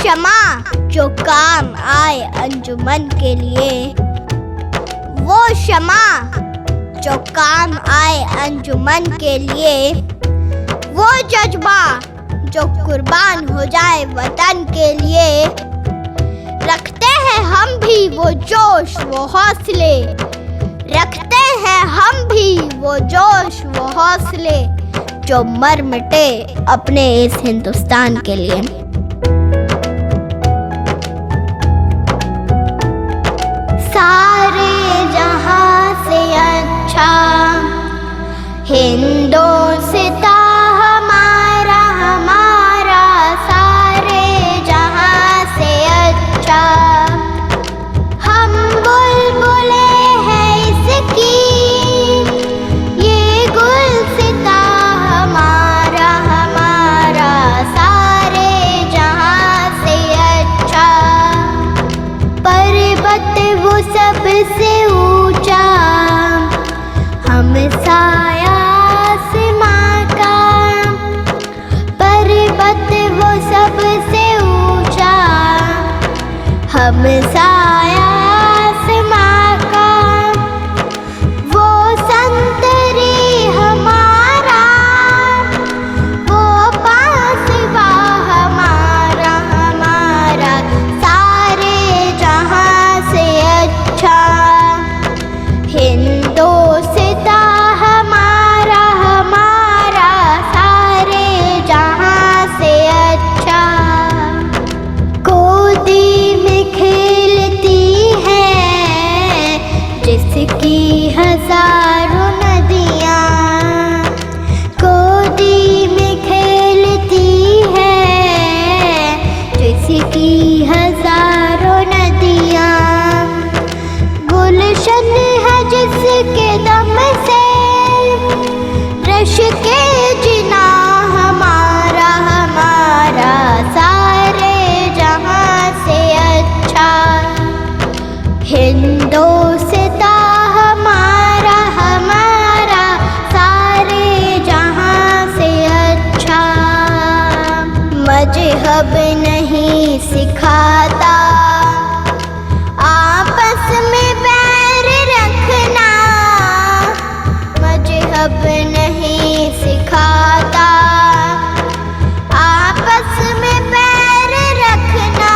शमा जो काम आए अंजुमन के लिए, वो शमा जो काम आए अंजुमन के लिए, वो जज्बा जो कुर्बान हो जाए वतन के लिए। रखते हैं हम भी वो जोश वो हौसले, रखते हैं हम भी वो जोश वो हौसले, जो मर मिटे अपने इस हिंदुस्तान के लिए। सारे जहां से अच्छा हिंदुस्तान हमारा हमारा, सारे जहां से अच्छा हम बुलबुले हैं इसकी, ये गुलसिता हमारा हमारा, सारे जहां से अच्छा। पर्वत वो सबसे ऊंचा, हम साया आसमां का, पर्वत वो सबसे ऊंचा, हम साया आसमां का। वो संतरी हमारा, वो पासवा हमारा हमारा, सारे जहां से अच्छा हिंदुस्तान हमारा हमारा, सारे जहां से अच्छा। गोदी में खेलती है जिसकी हजारों नदियां, गोदी में खेलती है जिसकी हजारों नदियां। गुलशन है जिसके दम से रश के जिना हमारा हमारा, सारे जहां से अच्छा हिंदुस्तान हमारा हमारा, सारे जहां से अच्छा। मजहब नहीं सिखाता आपस में बैर रखना, मजहब नहीं सिखाता आपस में बैर रखना।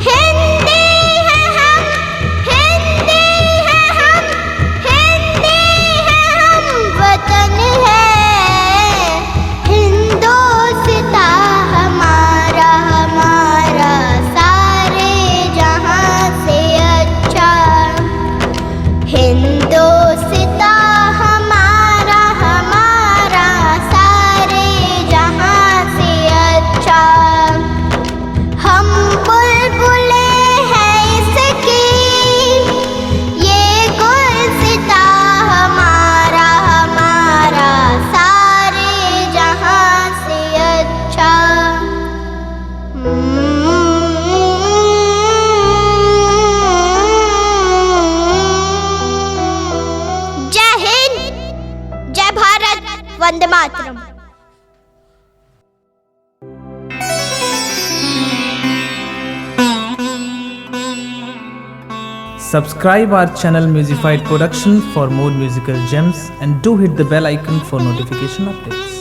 हिंदी है हम, हिंदी है हम, हिंदी है हम, वतन है हिंदुस्तान हमारा हमारा, सारे जहां से अच्छा हिंदुस्तान हमारा हमारा, सारे जहां से अच्छा। हम बुलबुले हैं इसकी, ये गुलसितां हमारा हमारा, सारे जहां से अच्छा। जय हिंद, जय Bharat, Vande Mataram. Subscribe our channel Musified Production for more musical gems and do hit the bell icon for notification updates.